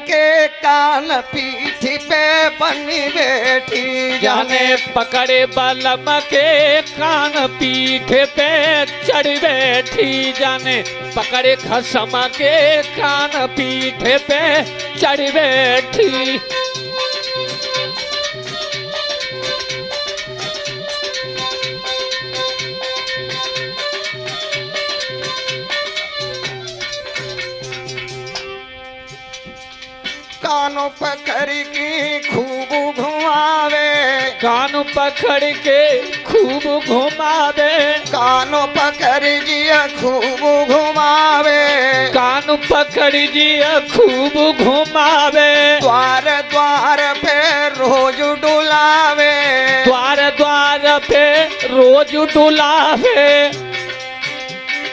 के कान पीठ पे बनी बैठी जाने पकड़े बलम के कान पीठ पे चढ़ बैठी जाने पकड़े खसम के कान पीठ पे चढ़ बैठी कानों पकड़ के खूब घुमावे कान पकड़ के खूब घुमावे कानों पकड़ जिया खूब घुमावे कान पकड़ जिया खूब घुमावे द्वार द्वार पे रोज डुलावे द्वार द्वार पे रोज डुलावे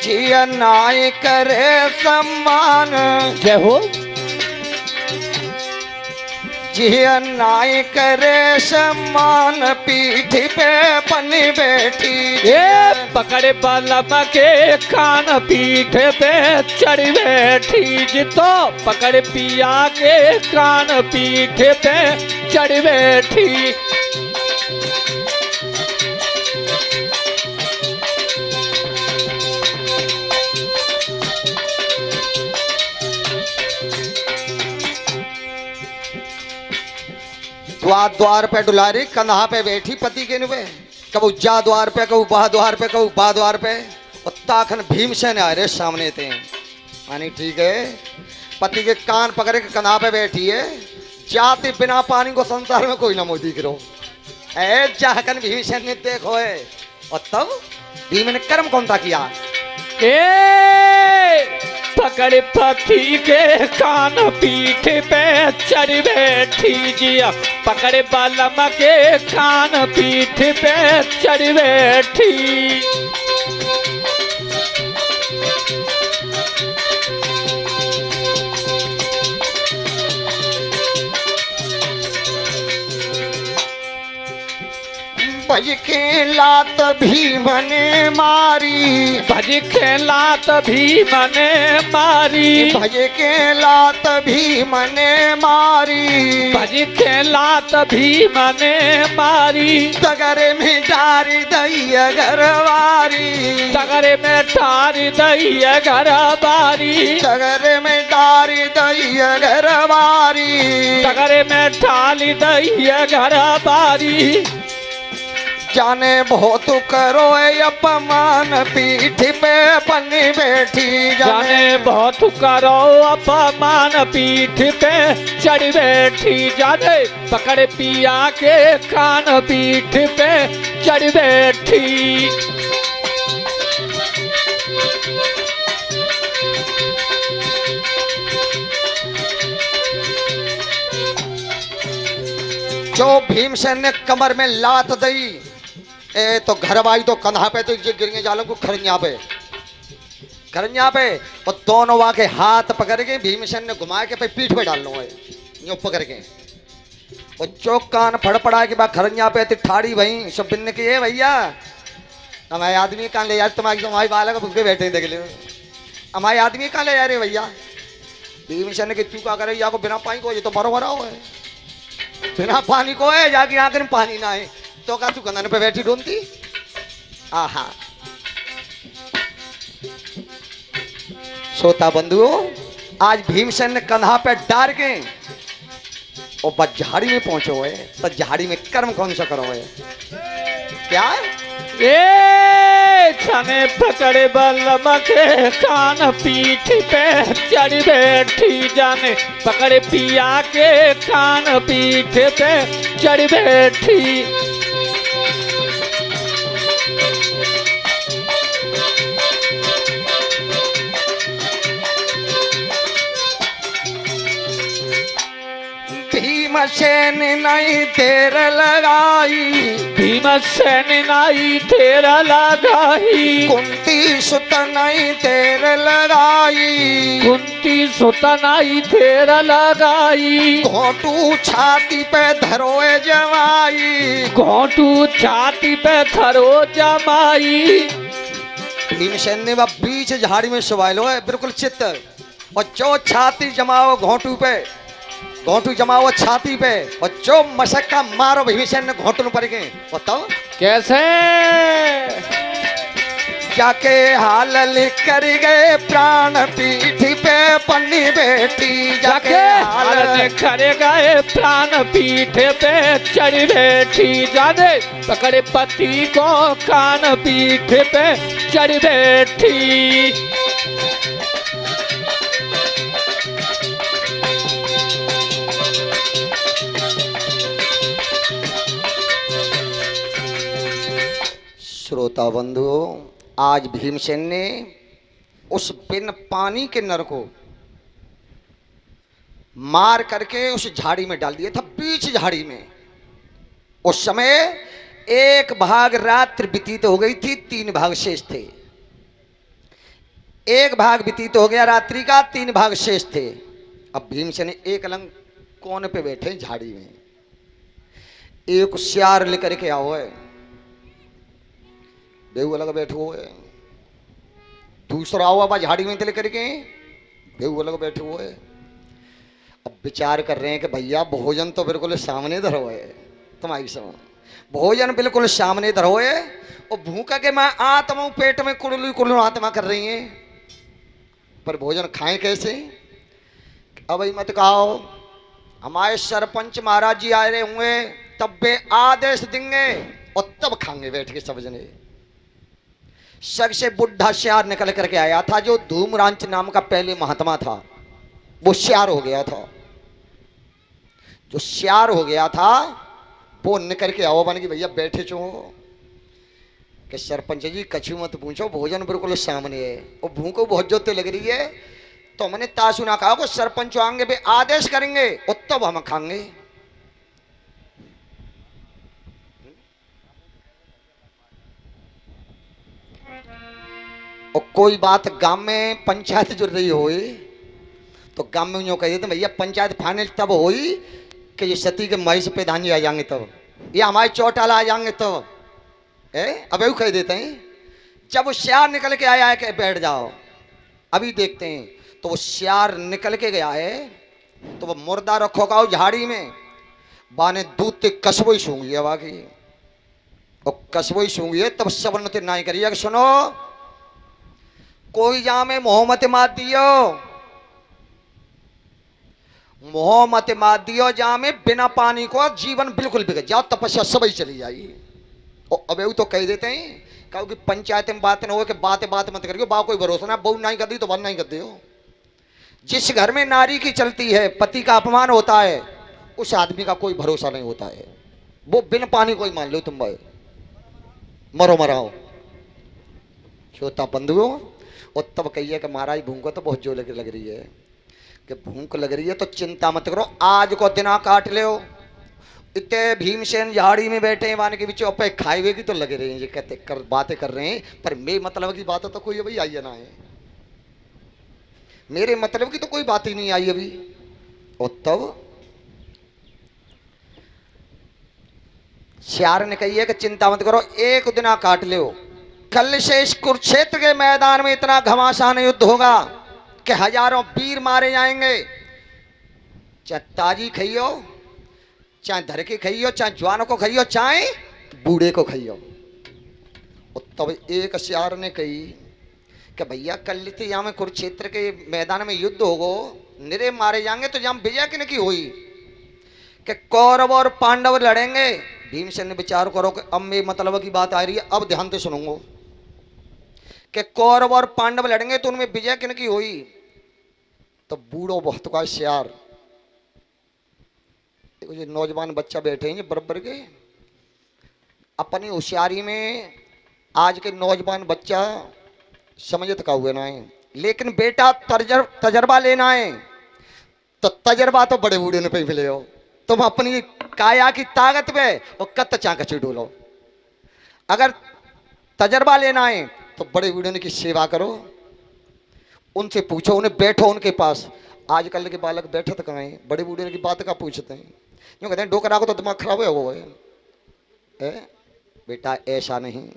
जिया नाई करे सम्मान जय हो जिया नाई करे सम्मान पीठ पे बनी बैठी ये पकड़े बलम के कान पीठ पे चढ़ बैठी जितो पकड़ पिया के कान पीठ पे चढ़ बैठी द्वार द्वार पे डुलारी कन्हा पे बैठी पति के नुबे कबू जा द्वार पे कबू बा द्वार पे कबू बा द्वार पे उत्ताखन भीमसेन आ रहे सामने थे मानी ठीक है पति के कान पकड़े के कन्हा पे बैठी है जाति बिना पानी को संसार में कोई ना मोदी करो ऐ जाकन भीमसेन ने देखो है और तब भीम ने कर्म कौन सा किया पकड़ पति के कान पीठ पे चढ़ बैठी जिया पकड़ बलम के कान पीठ पे चढ़ बैठी भज के लात भीम ने मारी भज के लात भीम ने मारी भज के लात भीम ने मारी भज के लात भीम ने मारी तगरे में डारी दैया घरवारी तगरे में ठारी दैया घर बारी तगरे में डारी दैया घरवारी तगरे में ठाली दैया घर बारी जाने बहुत करो अपमान पीठ पे बनी बैठी जाने बहुत करो अपमान पीठ पे चढ़ बैठी जाने पकड़ पिया के कान पीठ पे चढ़ बैठी जो भीमसेन ने कमर में लात दी ए तो घर भाई तो कन्हा पे तो गिरने जालों को खरंजा पे और दोनों वाके हाथ पकड़ के भीमसेन ने घुमा के पे पीठ पे डाल लो है यूं पकड़ के और चौक कान फड़फड़ा के बाद खरंजा पे ठाड़ी भाई सब बिन्ने की है भैया हमारे आदमी कहाँ ले यार तुम्हारी बालक भूखे बैठे देख ले हमारे आदमी कहाँ ले जा रहे भैया भीमसेन ने तू क्या करे या को बिना पानी को ये तो मरो मरा हुआ है बिना पानी को है जाके आंख में पानी ना है तो का तू कंधन पे बैठी ढूंढती आहा श्रोता बंधुओं आज भीमसेन ने कंधा पे डार के और बस झाड़ी में पहुंचे हुए तो झाड़ी में कर्म कौन सा करो है क्या छने पकड़े बलम के कान पीठ पे चढ़ बैठी जाने पकड़े पिया के कान पीठ पे चढ़ बैठी भीमसेन नहीं देर लगाई भीमसेन नहीं देर लगाई कुंती सुत नहीं देर लगाई कुंती सुत नहीं देर लगाई घोटू छाती पे धरोए जमाई घोटू छाती पे धरो जमाई भीमसेन ने वह बीच झाड़ी में सुवालो है बिल्कुल चित्त और जो छाती जमाओ घोटू पे घोंटू जमाओ छाती पे और जो मशक्का मारो भीमसेन ने घोंटू पर गए बताओ कैसे जाके हाल लिख कर गए प्राण पीठी पे पन्नी बेटी जाके हाल खड़े गए प्राण पीठे पे चढ़ बैठी जाने पकड़े पति को कान पीठे पे चढ़ बैठी श्रोता बंधुओं आज भीमसेन ने उस बिन पानी के नर को मार करके उस झाड़ी में डाल दिया था बीच झाड़ी में। उस समय एक भाग रात्रि व्यतीत हो गई थी, 3 भाग शेष थे। एक भाग व्यतीत हो गया रात्रि का, 3 भाग शेष थे। अब भीमसेन एक अलग कोने पे बैठे झाड़ी में, एक सियार लेकर के आओ है, बेहू अलग बैठे हुए, दूसरा आओ अब झाड़ी में लेकर के बेहू अलग बैठे हुए। अब विचार कर रहे हैं कि भैया भोजन तो बिल्कुल सामने धरो है, तुम्हारी समझ भोजन बिल्कुल सामने धरो है और भूखा के मैं आत्मा हूं, पेट में कुड़लू कुड़लू आत्मा कर रही है, पर भोजन खाएं कैसे? अब मत कहो, हमारे सरपंच महाराज जी आए हुए तब वे आदेश देंगे और तब खाएंगे बैठ के सब जने। सग से बुढ़ा श्यार निकल करके आया था, जो धूमरांच नाम का पहले महात्मा था वो श्यार हो गया था। जो श्यार हो गया था वो निकल के आओ बन की भैया बैठे चो कि सरपंच जी कछु मत पूछो, भोजन बिल्कुल सामने है और भूख बहुत जोते लग रही है, तो मैंने तासु ना कहा को सरपंच आएंगे वे आदेश करेंगे और तब हम खाएंगे। और कोई बात गांव में पंचायत जुड़ रही होई तो गांव में यूँ कह देते भैया पंचायत फाइनल तब होई कि ये सती के महिष पे धानी आ जाएंगे तब, या हमारे चौटाला आ जाएंगे तब, अब यू कह देते हैं। जब वो श्यार निकल के आया है कि बैठ जाओ, अभी देखते हैं तो वो श्यार निकल के गया है तो वो मुर्दा रखो का झाड़ी में बाने दूध ते कसबो ही सूंगी है बाकी, और कसबो ही सूंगी है तब सबन ते ना करिए सुनो कोई जा में मोहम्मत मात दियो, मोहम्मत मात दियो जा में बिना पानी को जीवन बिल्कुल बिगड़ जाओ, तपस्या सब ही चली जाएगी। और अब वो तो कह देते हैं कहो कि पंचायत में बात न हो कि बात मत करियो, बा कोई भरोसा ना, बहू नहीं कर दी तो बंद नहीं कर दियो। जिस घर में नारी की चलती है पति का अपमान होता है उस आदमी का कोई भरोसा नहीं होता है, वो बिन पानी कोई मान लो तुम भाई मरो मराओ। श्रोता बंधुओं और तब कहिए कि महाराज भूख तो बहुत जोर लग रही है, कि भूख लग रही है तो चिंता मत करो, आज को दिना काट ले। इतने भीमसेन झाड़ी में बैठे मान के बीच पे खाए हुए की तो लगे रहे हैं, ये कहते कर बातें कर रहे हैं, पर मेरे मतलब की बात तो कोई अभी आई ना है, मेरे मतलब की तो कोई बात ही नहीं आई अभी। और तब श्यार ने कही है कि चिंता मत करो, एक दिना काट ले, कल से इस कुरुक्षेत्र के मैदान में इतना घमासान युद्ध होगा कि हजारों वीर मारे जाएंगे, चाहे ताजी खाइयो, चाहे धर के खाइयो, चाहे जवानों को खाइयो, चाहे बूढ़े को खाइयो। और तब एक श्यार ने कही कि भैया कल तो यहाँ में कुरुक्षेत्र के मैदान में युद्ध होगो, निरे मारे जाएंगे तो यहाँ विजय किन की हुई कि कौरव और पांडव लड़ेंगे। भीमसेन ने विचार करो कि अब मेरे मतलब की बात आ रही है, अब ध्यान से सुनूंगो कि कौरव और पांडव लड़ेंगे तो उनमें विजय किन की हुई। तो बूढ़ो बहुत का श्यार, ये नौजवान बच्चा बैठे हैं बराबर के, अपनी होशियारी में आज के नौजवान बच्चा समझत का हुए ना है, लेकिन बेटा तजर्बा लेना है तो तजर्बा तो बड़े बूढ़े ने पे मिले हो, तुम अपनी काया की ताकत पे और कत चाकच डोलो। अगर तजर्बा लेना है तो बड़े बूढ़े की सेवा करो, उनसे पूछो, उन्हें बैठो उनके पास। आजकल के बालक बैठे तो कहाँ हैं, बड़े बूढ़े की बात का पूछते हैं, क्यों कहते हैं डोकरा को तो दिमाग खराब है वो है। बेटा ऐसा नहीं,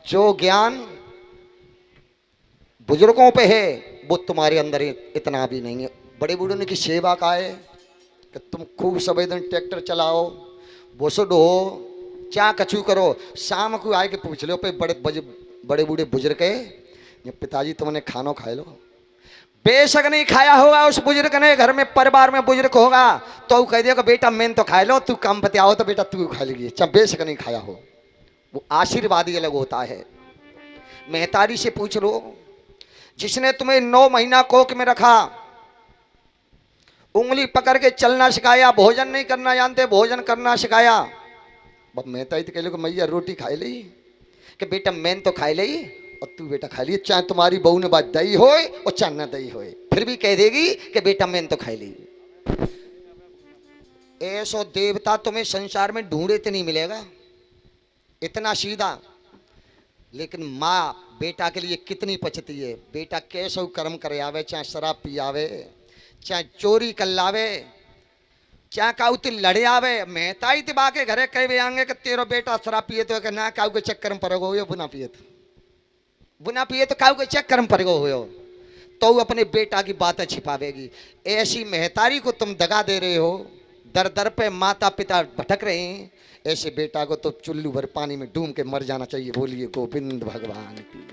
जो ज्ञान बुजुर्गों पे है वो तुम्हारे अंदर इतना भी नहीं है। बड़े बूढ़ों की सेवा का है कि तुम खूब संवेदन ट्रैक्टर चलाओ, बोसुड हो, क्या कछु करो, शाम को आए के पूछ लो पे बड़े बूढ़े बुजुर्ग के, ये पिताजी तुमने खानो खाए लो। बेशक नहीं खाया होगा उस बुजुर्ग ने, घर में परिवार में बुजुर्ग होगा तो कह देगा बेटा मैंने तो खाए लो, तू कम बतियाओ तो बेटा तू खा लेगी, चाहे बेशक नहीं खाया हो। वो आशीर्वाद ही अलग होता है। मेहतारी से पूछ लो, जिसने तुम्हें 9 महीना कोख में रखा, उंगली पकड़ के चलना सिखाया, भोजन नहीं करना जानते भोजन करना सिखाया। मेहतारी तो कह लो कि मैया रोटी खाई ली, कि बेटा मैंने तो खाई ली और तू बेटा खा ली, चाहे तुम्हारी बहू ने बात दही होए और चाहे न दही होए, फिर भी कह देगी कि बेटा मैंने तो खाई ली। ऐसो देवता तुम्हें संसार में ढूंढे तो नहीं मिलेगा, इतना सीधा। लेकिन माँ बेटा के लिए कितनी पचती है। बेटा कैसो कर्म करे आवे, चाहे शराब पी आवे, चाहे चोरी कर लावे, चाहे काऊ ती लड़े आवे। मेहताई ती बाके घरे कहे आएंगे कि तेरो बेटा शराब पिए तो कि ना काऊ के चक्कर में पड़ेगो हो, बुना पिए तो काऊ के चक्कर में पड़ेगो हो, तो अपने बेटा की बातें छिपावेगी। ऐसी मेहतारी को तुम दगा दे रहे हो, दर दर पे माता पिता भटक रहे हैं, ऐसे बेटा को तो चुल्लू भर पानी में डूब के मर जाना चाहिए। बोलिए गोविंद भगवान की।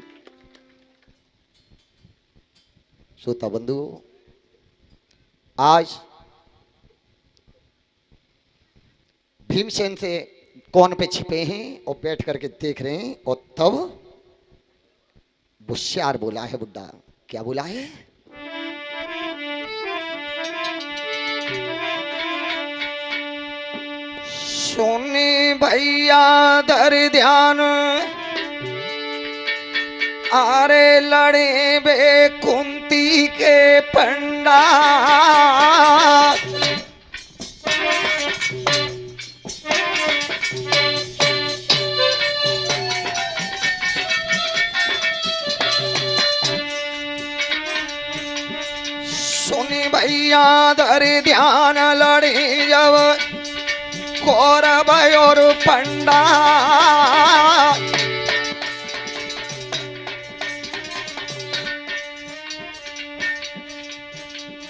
श्रोता बंधु, आज भीमसेन से कौन पे छिपे हैं और बैठ करके देख रहे हैं, और तब होशियार बोला है बुड्ढा। क्या बोला है? सोने भैया धर ध्यान, आरे लड़े बे कुंती के पंडा। सोने भैया धर ध्यान, लड़े जब कौरव और पंडा।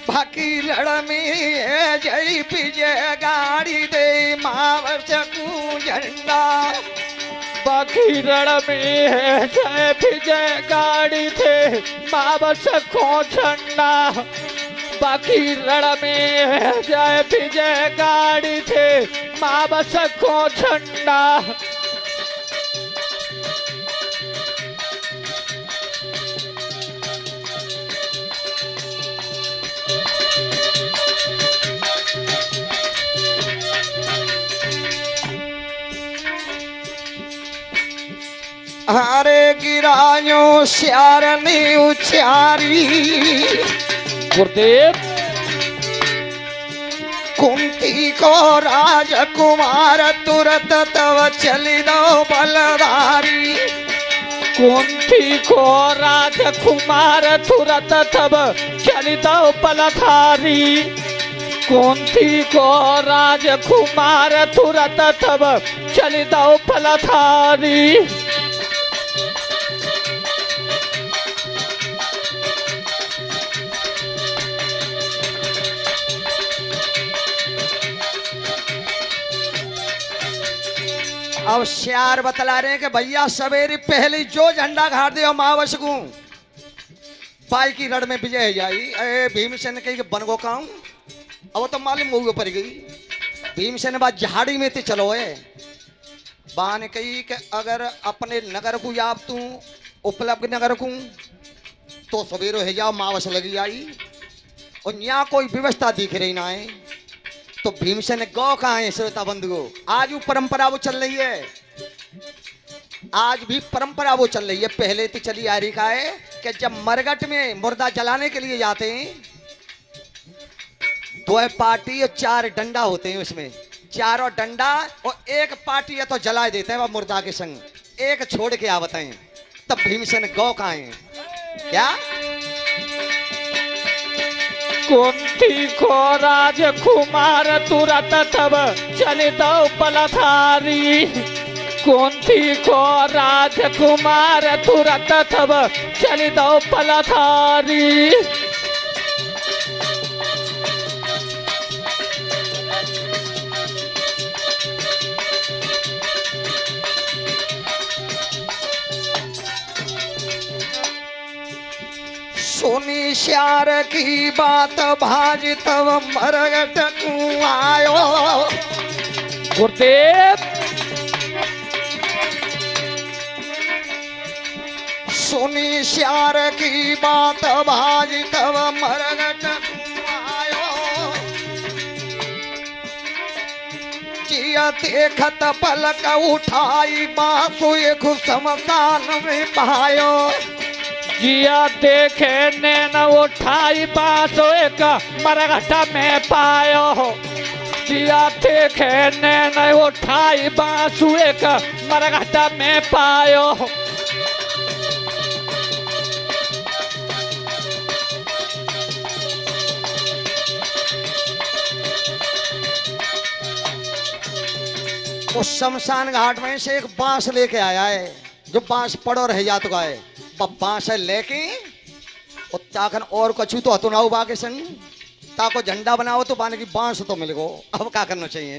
बाकी लड़ में जय विजय गाड़ी दे मावर चकू झंडा। बाकी रण में है जय विजय गाड़ी थे मावर चकू झंडा। बाकी रण में है जय विजय गाड़ी थे मावर चकू झंडा। हारे गिरायो श्यार ने उचारी। गुरुदेव, कुंती को राजकुमार तुरत तव चली दो बलधारी। कुंती को राजकुमार तुरत तब चली दो बलधारी। कुंती को राजकुमार तुरत तब चली दो बलधारी। अब श्यार बतला रहे हैं कि भैया सवेरे पहले जो झंडा गाड़ दे मावस को बाई की रड़ में विजय जाई। अरे भीमसेन कही बनगो काम, अब तो मालूम मुँह पर गई। भीमसेन बात झाड़ी में ते चलो है बान कही कि अगर अपने नगर को याब तू उपलब्ध नगर को तो सवेरो है जाओ मावस लगी आई, और यहाँ कोई व्यवस्था दिख रही ना है। तो भीमसेन गौ कहाँ है? श्रोता बंधुओं, आज वो परंपरा वो चल रही है, आज भी परंपरा वो चल रही है। पहले तो चली आ रही का है कि जब मरघट में मुर्दा जलाने के लिए जाते हैं, 2 पार्टी और 4 डंडा होते हैं, उसमें चारों डंडा और एक पार्टी या तो जला देते हैं वह मुर्दा के संग, एक छोड़ के आवते हैं। तब भीमसेन गौ कहाँ है? क्या कुंती को राजकुमार तुरत तब चली दो बलधारी। कुंती को राजकुमार तुरंत तब चली दो पलथारी। सुनी श्यार की बात भाज तब मरगट आयो। गुरुदेव सुनी श्यार की बात भाज तब मरगट आयो। जिया देखत पलक उठाई बासु एक शमशान में पायो। जिया देखे नैन उठाई बासो एक मरघटा में पायो। जिया देखे नैन उठाई बासु एक मरघटा में पायो। उस शमशान घाट में से एक बांस लेके आया है, जो बांस पड़ो रह जात का है। बांस है लेके और ताकन और कछु तो हतुनाऊ बाके संग ताको झंडा बनाओ तो बाने की बांस तो मिल गो। अब क्या करना चाहिए?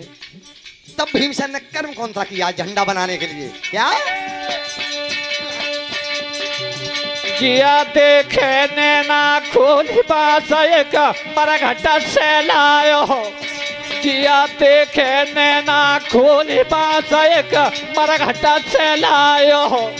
तब भीमसेन ने कर्म कौन सा किया झंडा बनाने के लिए? क्या जिया देखे नैना खोली बास एक मरघटा से लायो। जिया देखे नैना खोली बास एक मरघटा से लायो।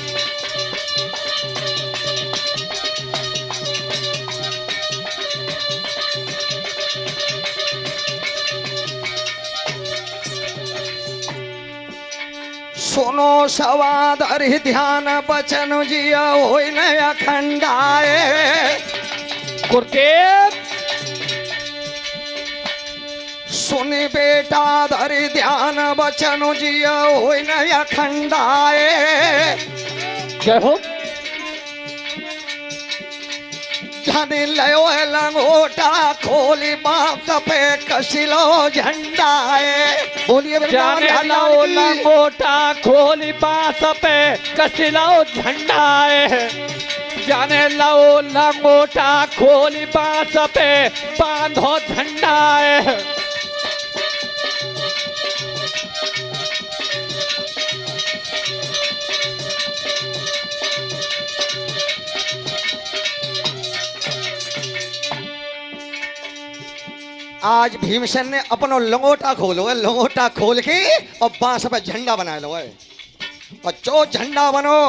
सुनो सवादरि ध्यान बचन जिया होई न अखंडाए। गुरुदेव सुनी बेटा धरि ध्यान बचन जिया होई न अखंडाए। जय हो। जाने लयो है लंगोटा खोली बांस पे कसिलो झंडा है। बोलिए जाने लो लंगोटा खोली बांस पे कसिलो झंडा है। जाने लो लंगोटा खोली बांस पे बांधो झंडा है। आज भीमसेन ने अपनो लंगोटा खोलो है, लंगोटा खोल के और बांस पे झंडा बना लो है। और जो झंडा बनो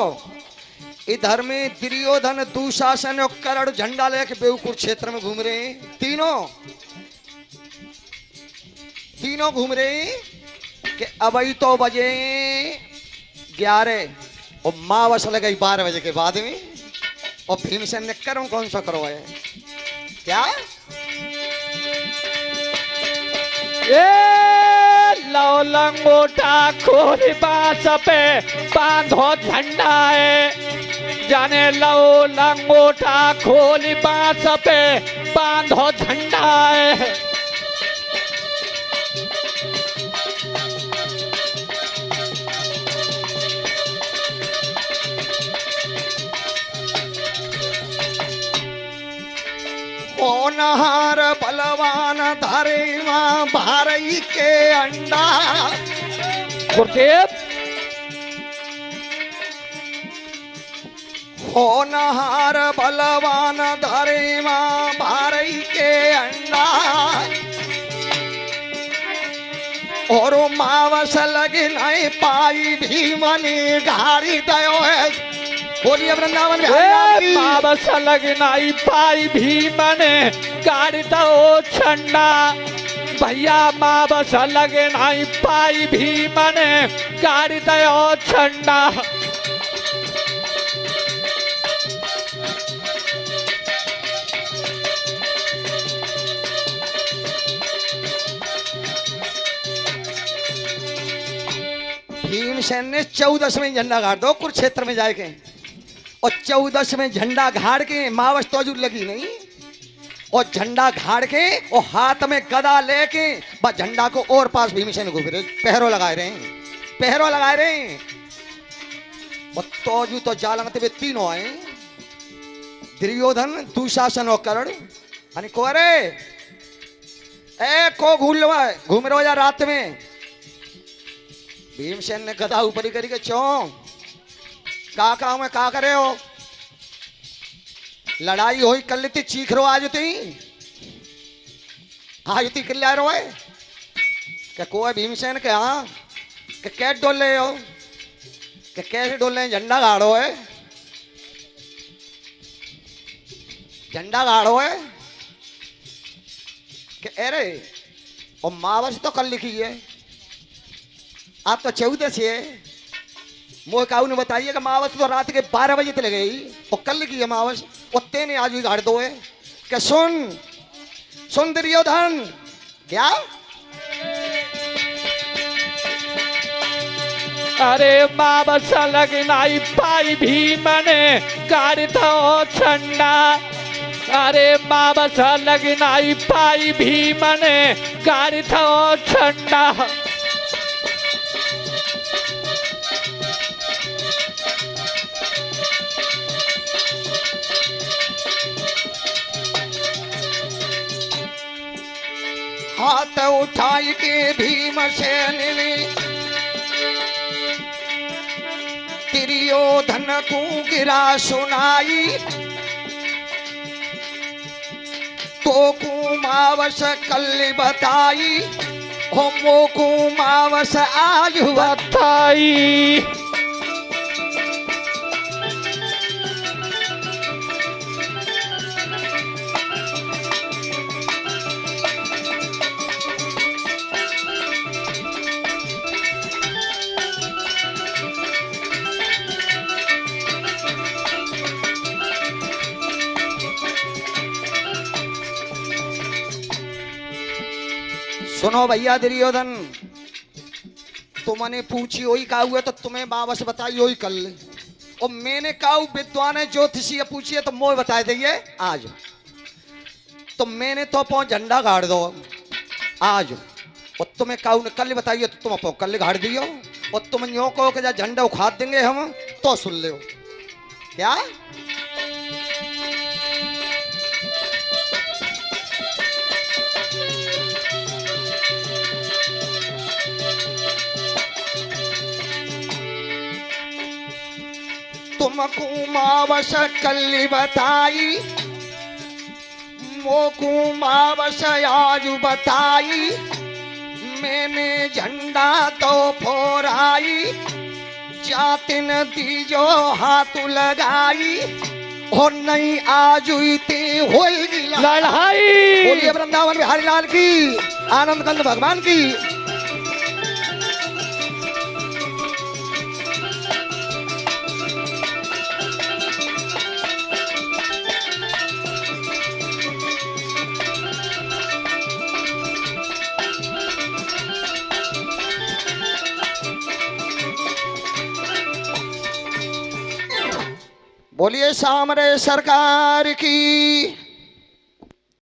इधर में दुर्योधन दुशासन और कर्ण झंडा लेके बेवकूफ क्षेत्र में घूम रहे हैं। तीनों घूम रहे हैं कि अभी तो बजे 11 और मावस लगे 12 बजे के बाद में। और भीमसेन ने कर्म कौन सा करो है? क्या ये लो लंगोटा खोली बांस पे बांधो झंडा है। जाने लो लंगोटा खोली बांस पे बांधो झंडा है। होनहार बलवान धारे मां भारई के अंडा। गुरुदेव होनहार बलवान धारे मां भारई के अंडा। और मावस लगी नहीं पाई भीमनी घारी दयो है। बोलिए वृंदावन बिहारी। मावस लगनाई पाई भीमने गाड़ी दो झंडा। भैया मावस लगनाई पाई भीमने गाड़ी दो झंडा। भीमसेन ने 14वें झंडा गाड़ दो कुरुक्षेत्र में जाके। और 14वें झंडा गाड़ के मावस तोजूर लगी नहीं। और झंडा गाड़ के और हाथ में गदा लेके बस झंडा को और पास भीमसेन घूम रहे, पहरो लगाए रहे। और तोजू तो जालंग ते तीनों है दुर्योधन दुशासन और कर्ण अनि को रे ए को घूम रहो या रात में भीमसेन ने गदा ऊपर करी के चो का काम है का करे हो लड़ाई होई कल ती चीख रो आज ती किल्ला रो है के को है भीमसेन के हाँ के कैट डोले हो के कैसे डोले झंडा गाड़ो है झंडा गाड़ो है कि अरे और मावस तो कल लिखी है आप तो 14 से है मोह काऊ ने बताइए कि मावस तो रात के 12 बजे तक गई और कल लिखी है मावस उत्ते ने आज ही गाड़ दो है कि सुन दुर्योधन क्या अरे मावस लगनाई पाई भीमने गाड़ी तो झंडा अरे मावस लगनाई पाई भीमने गाड़ी तो झंडा हाथ उठाई के भीमसेन ने दुर्योधन को गिरा सुनाई तो कुमावस कल बताई होमो कुमावस आज बताई सुनो भैया दुर्योधन तुमने पूछी वही का हुआ तो तुम्हें वापस बताई वही कल और मैंने कहा विद्वान है ज्योतिषी पूछी है तो मोह बता देंगे आज तो मैंने तो अपो झंडा गाड़ दो आज और तुम्हें काऊ ने कल बताइए तो तुम अपो कल गाड़ दियो और तुम यो कहो कि झंडा उखाड़ देंगे हम तो सुन लो क्या तुमको मावस कल बताई मोको मावस आज बताई मैंने झंडा तो फोराई जातिन दीजो हाथ लगाई और नहीं आज हुई होगी लड़ाई बोलिए वृंदावन बिहारी लाल की आनंद कंद भगवान की बोलिए सामरे सरकार की।